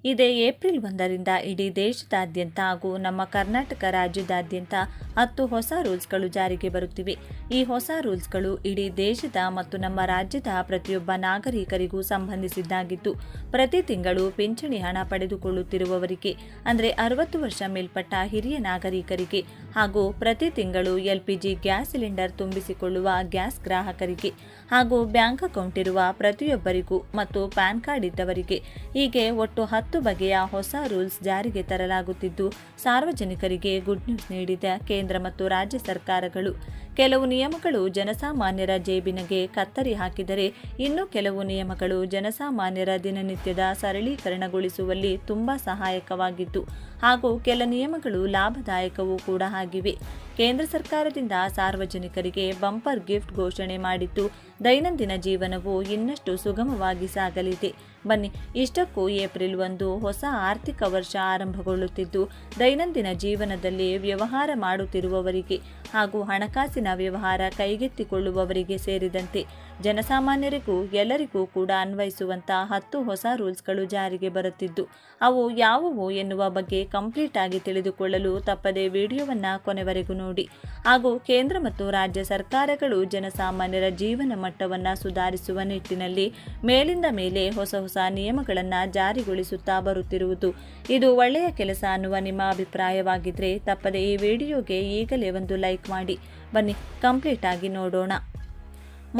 ಇದೇ ಏಪ್ರಿಲ್ 1ರಿಂದ ಇಡೀ ದೇಶದಾದ್ಯಂತ ಹಾಗೂ ನಮ್ಮ ಕರ್ನಾಟಕ ರಾಜ್ಯದಾದ್ಯಂತ 10 ಹೊಸ ರೂಲ್ಸ್ಗಳು ಜಾರಿಗೆ ಬರುತ್ತಿವೆ. ಈ ಹೊಸ ರೂಲ್ಸ್ಗಳು ಇಡೀ ದೇಶದ ಮತ್ತು ನಮ್ಮ ರಾಜ್ಯದ ಪ್ರತಿಯೊಬ್ಬ ನಾಗರಿಕರಿಗೂ ಸಂಬಂಧಿಸಿದ್ದಾಗಿದ್ದು, ಪ್ರತಿ ತಿಂಗಳು ಪಿಂಚಣಿ ಹಣ ಪಡೆದುಕೊಳ್ಳುತ್ತಿರುವವರಿಗೆ ಅಂದರೆ 60 ವರ್ಷ ಮೇಲ್ಪಟ್ಟ ಹಿರಿಯ ನಾಗರಿಕರಿಗೆ ಹಾಗೂ ಪ್ರತಿ ತಿಂಗಳು LPG ಗ್ಯಾಸ್ ಸಿಲಿಂಡರ್ ತುಂಬಿಸಿಕೊಳ್ಳುವ ಗ್ಯಾಸ್ ಗ್ರಾಹಕರಿಗೆ ಹಾಗೂ ಬ್ಯಾಂಕ್ ಅಕೌಂಟ್ ಇರುವ ಪ್ರತಿಯೊಬ್ಬರಿಗೂ ಮತ್ತು ಪ್ಯಾನ್ ಕಾರ್ಡ್ ಇದ್ದವರಿಗೆ ಹೀಗೆ ಒಟ್ಟು 10 ಬಗೆಯ ಹೊಸ ರೂಲ್ಸ್ ಜಾರಿಗೆ ತರಲಾಗುತ್ತಿದ್ದು, ಸಾರ್ವಜನಿಕರಿಗೆ ಗುಡ್ ನ್ಯೂಸ್ ನೀಡಿದ ಕೇಂದ್ರ ಮತ್ತು ರಾಜ್ಯ ಸರ್ಕಾರಗಳು. ಕೆಲವು ನಿಯಮಗಳು ಜನಸಾಮಾನ್ಯರ ಜೇಬಿನಗೆ ಕತ್ತರಿ ಹಾಕಿದರೆ, ಇನ್ನು ಕೆಲವು ನಿಯಮಗಳು ಜನಸಾಮಾನ್ಯರ ದಿನನಿತ್ಯದ ಸರಳೀಕರಣಗೊಳಿಸುವಲ್ಲಿ ತುಂಬಾ ಸಹಾಯಕವಾಗಿದ್ದು ಹಾಗೂ ಕೆಲ ನಿಯಮಗಳು ಲಾಭದಾಯಕವೂ ಕೂಡ ಆಗಿವೆ. ಕೇಂದ್ರ ಸರ್ಕಾರದಿಂದ ಸಾರ್ವಜನಿಕರಿಗೆ ಬಂಪರ್ ಗಿಫ್ಟ್ ಘೋಷಣೆ ಮಾಡಿದ್ದು, ದೈನಂದಿನ ಜೀವನವು ಇನ್ನಷ್ಟು ಸುಗಮವಾಗಿ ಸಾಗಲಿದೆ. ಬನ್ನಿ, ಇಷ್ಟಕ್ಕೂ ಏಪ್ರಿಲ್ 1 ಹೊಸ ಆರ್ಥಿಕ ವರ್ಷ ಆರಂಭಗೊಳ್ಳುತ್ತಿದ್ದು, ದೈನಂದಿನ ಜೀವನದಲ್ಲಿ ವ್ಯವಹಾರ ಮಾಡುತ್ತಿರುವವರಿಗೆ ಹಾಗೂ ಹಣಕಾಸಿನ ವ್ಯವಹಾರ ಕೈಗೆತ್ತಿಕೊಳ್ಳುವವರಿಗೆ ಸೇರಿದಂತೆ ಜನಸಾಮಾನ್ಯರಿಗೂ ಎಲ್ಲರಿಗೂ ಕೂಡ ಅನ್ವಯಿಸುವಂತ 10 ಹೊಸ ರೂಲ್ಸ್ಗಳು ಜಾರಿಗೆ ಬರುತ್ತಿದ್ದು, ಅವು ಯಾವುವು ಎನ್ನುವ ಬಗ್ಗೆ ಕಂಪ್ಲೀಟ್ ಆಗಿ ತಿಳಿದುಕೊಳ್ಳಲು ತಪ್ಪದೆ ವಿಡಿಯೋವನ್ನ ಕೊನೆವರೆಗೂ ನೋಡಿ. ಹಾಗೂ ಕೇಂದ್ರ ಮತ್ತು ರಾಜ್ಯ ಸರ್ಕಾರಗಳು ಜನಸಾಮಾನ್ಯರ ಜೀವನ ಮಟ್ಟವನ್ನು ಸುಧಾರಿಸುವ ನಿಟ್ಟಿನಲ್ಲಿ ಮೇಲಿಂದ ಮೇಲೆ ಹೊಸ ನಿಯಮಗಳನ್ನು ಜಾರಿಗೊಳಿಸುತ್ತಾ ಬರುತ್ತಿರುವುದು ಇದು ಒಳ್ಳೆಯ ಕೆಲಸ ಅನ್ನುವ ನಿಮ್ಮ ಅಭಿಪ್ರಾಯವಾಗಿದ್ದರೆ ತಪ್ಪದೆ ಈ ವಿಡಿಯೋಗೆ ಈಗಲೇ ಒಂದು ಲೈಕ್ ಮಾಡಿ. ಬನ್ನಿ ಕಂಪ್ಲೀಟ್ ಆಗಿ ನೋಡೋಣ.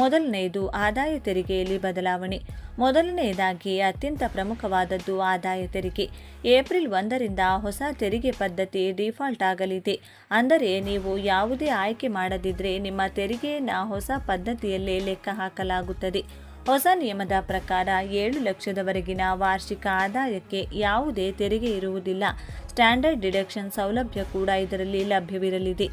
ಮೊದಲನೆಯದು ಆದಾಯ ತೆರಿಗೆಯಲ್ಲಿ ಬದಲಾವಣೆ. ಮೊದಲನೆಯದಾಗಿ ಅತ್ಯಂತ ಪ್ರಮುಖವಾದದ್ದು ಆದಾಯ ತೆರಿಗೆ. ಏಪ್ರಿಲ್ 1ರಿಂದ ಹೊಸ ತೆರಿಗೆ ಪದ್ಧತಿ ಡಿಫಾಲ್ಟ್ ಆಗಲಿದೆ. ಅಂದರೆ ನೀವು ಯಾವುದೇ ಆಯ್ಕೆ ಮಾಡದಿದ್ದರೆ ನಿಮ್ಮ ತೆರಿಗೆಯನ್ನು ಹೊಸ ಪದ್ಧತಿಯಲ್ಲೇ ಲೆಕ್ಕ ಹಾಕಲಾಗುತ್ತದೆ. ಹೊಸ ನಿಯಮದ ಪ್ರಕಾರ 7 ಲಕ್ಷದವರೆಗಿನ ವಾರ್ಷಿಕ ಆದಾಯಕ್ಕೆ ಯಾವುದೇ ತೆರಿಗೆ ಇರುವುದಿಲ್ಲ. ಸ್ಟ್ಯಾಂಡರ್ಡ್ ಡಿಡಕ್ಷನ್ ಸೌಲಭ್ಯ ಕೂಡ ಇದರಲ್ಲಿ ಲಭ್ಯವಿರಲಿದೆ.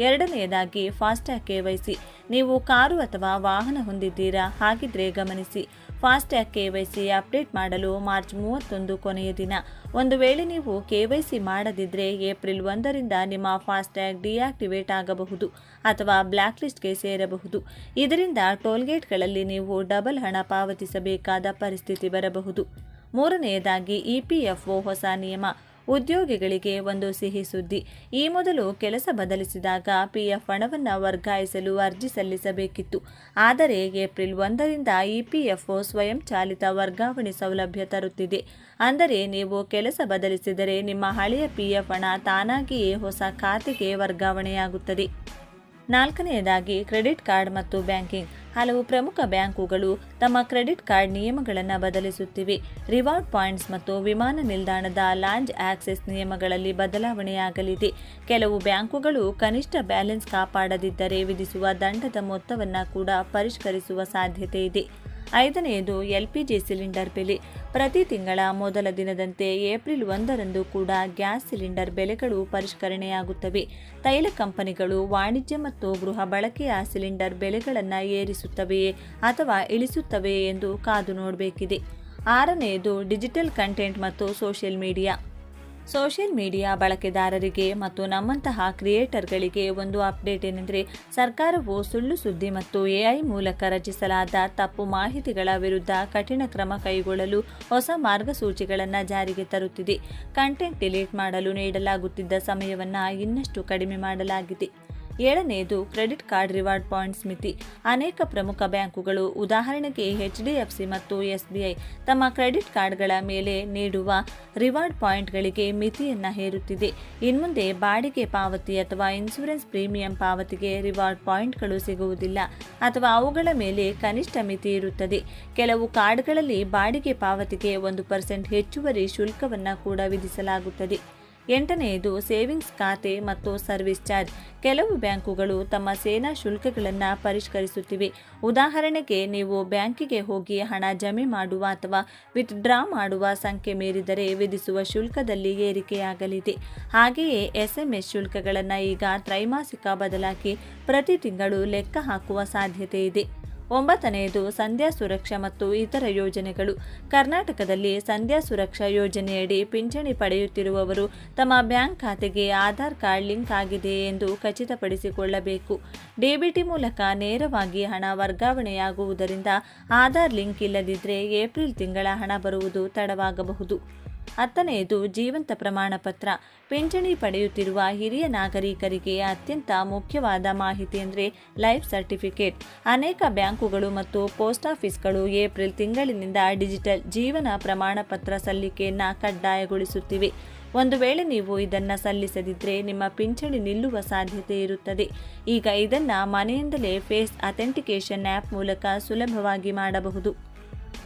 ಎರಡನೆಯದಾಗಿ ಫಾಸ್ಟ್ಯಾಗ್ KYC. ನೀವು ಕಾರು ಅಥವಾ ವಾಹನ ಹೊಂದಿದ್ದೀರಾ? ಹಾಗಿದ್ರೆ ಗಮನಿಸಿ, ಫಾಸ್ಟ್ಯಾಗ್ KYC ಅಪ್ಡೇಟ್ ಮಾಡಲು ಮಾರ್ಚ್ 31 ಕೊನೆಯ ದಿನ. ಒಂದು ವೇಳೆ ನೀವು KYC ಮಾಡದಿದ್ದರೆ ಏಪ್ರಿಲ್ 1ರಿಂದ ನಿಮ್ಮ ಫಾಸ್ಟ್ಯಾಗ್ ಡಿಆಕ್ಟಿವೇಟ್ ಆಗಬಹುದು ಅಥವಾ ಬ್ಲ್ಯಾಕ್ ಲಿಸ್ಟ್ಗೆ ಸೇರಬಹುದು. ಇದರಿಂದ ಟೋಲ್ಗೇಟ್ಗಳಲ್ಲಿ ನೀವು ಡಬಲ್ ಹಣ ಪಾವತಿಸಬೇಕಾದ ಪರಿಸ್ಥಿತಿ ಬರಬಹುದು. ಮೂರನೆಯದಾಗಿ EPFO ಹೊಸ ನಿಯಮ. ಉದ್ಯೋಗಿಗಳಿಗೆ ಒಂದು ಸಿಹಿ ಸುದ್ದಿ. ಈ ಮೊದಲು ಕೆಲಸ ಬದಲಿಸಿದಾಗ PF ಹಣವನ್ನು ವರ್ಗಾಯಿಸಲು ಅರ್ಜಿ ಸಲ್ಲಿಸಬೇಕಿತ್ತು. ಆದರೆ ಏಪ್ರಿಲ್ 1ರಿಂದ EPFO ಸ್ವಯಂಚಾಲಿತ ವರ್ಗಾವಣೆ ಸೌಲಭ್ಯ ತರುತ್ತಿದೆ. ಅಂದರೆ ನೀವು ಕೆಲಸ ಬದಲಿಸಿದರೆ ನಿಮ್ಮ ಹಳೆಯ PF ಹಣ ತಾನಾಗಿಯೇ ಹೊಸ ಖಾತೆಗೆ ವರ್ಗಾವಣೆಯಾಗುತ್ತದೆ. ನಾಲ್ಕನೆಯದಾಗಿ ಕ್ರೆಡಿಟ್ ಕಾರ್ಡ್ ಮತ್ತು ಬ್ಯಾಂಕಿಂಗ್. ಹಲವು ಪ್ರಮುಖ ಬ್ಯಾಂಕುಗಳು ತಮ್ಮ ಕ್ರೆಡಿಟ್ ಕಾರ್ಡ್ ನಿಯಮಗಳನ್ನು ಬದಲಿಸುತ್ತಿವೆ. ರಿವಾರ್ಡ್ ಪಾಯಿಂಟ್ಸ್ ಮತ್ತು ವಿಮಾನ ನಿಲ್ದಾಣದ ಲಾಂಜ್ ಆಕ್ಸೆಸ್ ನಿಯಮಗಳಲ್ಲಿ ಬದಲಾವಣೆಯಾಗಲಿದೆ. ಕೆಲವು ಬ್ಯಾಂಕುಗಳು ಕನಿಷ್ಠ ಬ್ಯಾಲೆನ್ಸ್ ಕಾಪಾಡದಿದ್ದರೆ ವಿಧಿಸುವ ದಂಡದ ಮೊತ್ತವನ್ನು ಕೂಡ ಪರಿಷ್ಕರಿಸುವ ಸಾಧ್ಯತೆ ಇದೆ. ಐದನೆಯದು LPG ಸಿಲಿಂಡರ್ ಬೆಲೆ. ಪ್ರತಿ ತಿಂಗಳ ಮೊದಲ ದಿನದಂತೆ ಏಪ್ರಿಲ್ 1ರಂದು ಕೂಡ ಗ್ಯಾಸ್ ಸಿಲಿಂಡರ್ ಬೆಲೆಗಳು ಪರಿಷ್ಕರಣೆಯಾಗುತ್ತವೆ. ತೈಲ ಕಂಪನಿಗಳು ವಾಣಿಜ್ಯ ಮತ್ತು ಗೃಹ ಬಳಕೆಯ ಸಿಲಿಂಡರ್ ಬೆಲೆಗಳನ್ನು ಏರಿಸುತ್ತವೆಯೇ ಅಥವಾ ಇಳಿಸುತ್ತವೆಯೇ ಎಂದು ಕಾದು ನೋಡಬೇಕಿದೆ. ಆರನೆಯದು ಡಿಜಿಟಲ್ ಕಂಟೆಂಟ್ ಮತ್ತು ಸೋಷಿಯಲ್ ಮೀಡಿಯಾ ಬಳಕೆದಾರರಿಗೆ ಮತ್ತು ನಮ್ಮಂತಹ ಕ್ರಿಯೇಟರ್ಗಳಿಗೆ ಒಂದು ಅಪ್ಡೇಟ್ ಏನೆಂದರೆ, ಸರ್ಕಾರವು ಸುಳ್ಳು ಸುದ್ದಿ ಮತ್ತು AI ಮೂಲಕ ರಚಿಸಲಾದ ತಪ್ಪು ಮಾಹಿತಿಗಳ ವಿರುದ್ಧ ಕಠಿಣ ಕ್ರಮ ಕೈಗೊಳ್ಳಲು ಹೊಸ ಮಾರ್ಗಸೂಚಿಗಳನ್ನು ಜಾರಿಗೆ ತರುತ್ತಿದೆ. ಕಂಟೆಂಟ್ ಡಿಲೀಟ್ ಮಾಡಲು ನೀಡಲಾಗುತ್ತಿದ್ದ ಸಮಯವನ್ನು ಇನ್ನಷ್ಟು ಕಡಿಮೆ ಮಾಡಲಾಗಿದೆ. ಏಳನೆಯದು ಕ್ರೆಡಿಟ್ ಕಾರ್ಡ್ ರಿವಾರ್ಡ್ ಪಾಯಿಂಟ್ಸ್ ಮಿತಿ. ಅನೇಕ ಪ್ರಮುಖ ಬ್ಯಾಂಕುಗಳು ಉದಾಹರಣೆಗೆ HDFC ಮತ್ತು SBI ತಮ್ಮ ಕ್ರೆಡಿಟ್ ಕಾರ್ಡ್ಗಳ ಮೇಲೆ ನೀಡುವ ರಿವಾರ್ಡ್ ಪಾಯಿಂಟ್ಗಳಿಗೆ ಮಿತಿಯನ್ನು ಹೇರುತ್ತಿದೆ. ಇನ್ಮುಂದೆ ಬಾಡಿಗೆ ಪಾವತಿ ಅಥವಾ ಇನ್ಶೂರೆನ್ಸ್ ಪ್ರೀಮಿಯಂ ಪಾವತಿಗೆ ರಿವಾರ್ಡ್ ಪಾಯಿಂಟ್ಗಳು ಸಿಗುವುದಿಲ್ಲ ಅಥವಾ ಅವುಗಳ ಮೇಲೆ ಕನಿಷ್ಠ ಮಿತಿ ಇರುತ್ತದೆ. ಕೆಲವು ಕಾರ್ಡ್ಗಳಲ್ಲಿ ಬಾಡಿಗೆ ಪಾವತಿಗೆ 1% ಹೆಚ್ಚುವರಿ ಶುಲ್ಕವನ್ನು ಕೂಡ ವಿಧಿಸಲಾಗುತ್ತದೆ. ಎಂಟನೆಯದು ಸೇವಿಂಗ್ಸ್ ಖಾತೆ ಮತ್ತು ಸರ್ವಿಸ್ ಚಾರ್ಜ್. ಕೆಲವು ಬ್ಯಾಂಕುಗಳು ತಮ್ಮ ಸೇನಾ ಶುಲ್ಕಗಳನ್ನು ಪರಿಷ್ಕರಿಸುತ್ತಿವೆ. ಉದಾಹರಣೆಗೆ, ನೀವು ಬ್ಯಾಂಕಿಗೆ ಹೋಗಿ ಹಣ ಜಮೆ ಮಾಡುವ ಅಥವಾ ವಿತ್ಡ್ರಾ ಮಾಡುವ ಸಂಖ್ಯೆ ಮೀರಿದರೆ ವಿಧಿಸುವ ಶುಲ್ಕದಲ್ಲಿ ಏರಿಕೆಯಾಗಲಿದೆ. ಹಾಗೆಯೇ SMS ಶುಲ್ಕಗಳನ್ನು ಈಗ ತ್ರೈಮಾಸಿಕ ಬದಲಾಗಿ ಪ್ರತಿ ತಿಂಗಳು ಲೆಕ್ಕ ಹಾಕುವ ಸಾಧ್ಯತೆ ಇದೆ. 9ನೆಯದು ಸಂಧ್ಯಾ ಸುರಕ್ಷಾ ಮತ್ತು ಇತರ ಯೋಜನೆಗಳು. ಕರ್ನಾಟಕದಲ್ಲಿ ಸಂಧ್ಯಾ ಸುರಕ್ಷಾ ಯೋಜನೆಯಡಿ ಪಿಂಚಣಿ ಪಡೆಯುತ್ತಿರುವವರು ತಮ್ಮ ಬ್ಯಾಂಕ್ ಖಾತೆಗೆ ಆಧಾರ್ ಕಾರ್ಡ್ ಲಿಂಕ್ ಆಗಿದೆಯೇ ಎಂದು ಖಚಿತಪಡಿಸಿಕೊಳ್ಳಬೇಕು. DBT ಮೂಲಕ ನೇರವಾಗಿ ಹಣ ವರ್ಗಾವಣೆಯಾಗುವುದರಿಂದ ಆಧಾರ್ ಲಿಂಕ್ ಇಲ್ಲದಿದ್ದರೆ ಏಪ್ರಿಲ್ ತಿಂಗಳ ಹಣ ಬರುವುದು ತಡವಾಗಬಹುದು. 10ನೇದು ಜೀವಂತ ಪ್ರಮಾಣ ಪತ್ರ. ಪಿಂಚಣಿ ಪಡೆಯುತ್ತಿರುವ ಹಿರಿಯ ನಾಗರಿಕರಿಗೆ ಅತ್ಯಂತ ಮುಖ್ಯವಾದ ಮಾಹಿತಿ ಅಂದರೆ ಲೈಫ್ ಸರ್ಟಿಫಿಕೇಟ್. ಅನೇಕ ಬ್ಯಾಂಕುಗಳು ಮತ್ತು ಪೋಸ್ಟ್ ಆಫೀಸ್ಗಳು ಏಪ್ರಿಲ್ ತಿಂಗಳಿನಿಂದ ಡಿಜಿಟಲ್ ಜೀವನ ಪ್ರಮಾಣ ಪತ್ರ ಸಲ್ಲಿಕೆಯನ್ನು ಕಡ್ಡಾಯಗೊಳಿಸುತ್ತಿವೆ. ಒಂದು ವೇಳೆ ನೀವು ಇದನ್ನು ಸಲ್ಲಿಸದಿದ್ದರೆ ನಿಮ್ಮ ಪಿಂಚಣಿ ನಿಲ್ಲುವ ಸಾಧ್ಯತೆ ಇರುತ್ತದೆ. ಈಗ ಇದನ್ನು ಮನೆಯಿಂದಲೇ ಫೇಸ್ ಅಥೆಂಟಿಕೇಷನ್ ಆ್ಯಪ್ ಮೂಲಕ ಸುಲಭವಾಗಿ ಮಾಡಬಹುದು.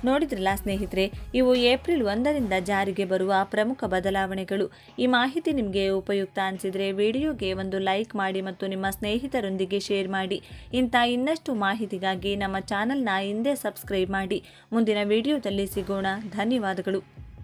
ನೋಡಿದ್ರಲ್ಲ ಸ್ನೇಹಿತರೆ, ಇವು ಏಪ್ರಿಲ್ 1ರಿಂದ ಜಾರಿಗೆ ಬರುವ ಪ್ರಮುಖ ಬದಲಾವಣೆಗಳು. ಈ ಮಾಹಿತಿ ನಿಮಗೆ ಉಪಯುಕ್ತ ಅನಿಸಿದರೆ ವಿಡಿಯೋಗೆ ಒಂದು ಲೈಕ್ ಮಾಡಿ ಮತ್ತು ನಿಮ್ಮ ಸ್ನೇಹಿತರೊಂದಿಗೆ ಶೇರ್ ಮಾಡಿ. ಇಂಥ ಇನ್ನಷ್ಟು ಮಾಹಿತಿಗಾಗಿ ನಮ್ಮ ಚಾನಲ್ನ ಹಿಂದೆ ಸಬ್ಸ್ಕ್ರೈಬ್ ಮಾಡಿ. ಮುಂದಿನ ವಿಡಿಯೋದಲ್ಲಿ ಸಿಗೋಣ. ಧನ್ಯವಾದಗಳು.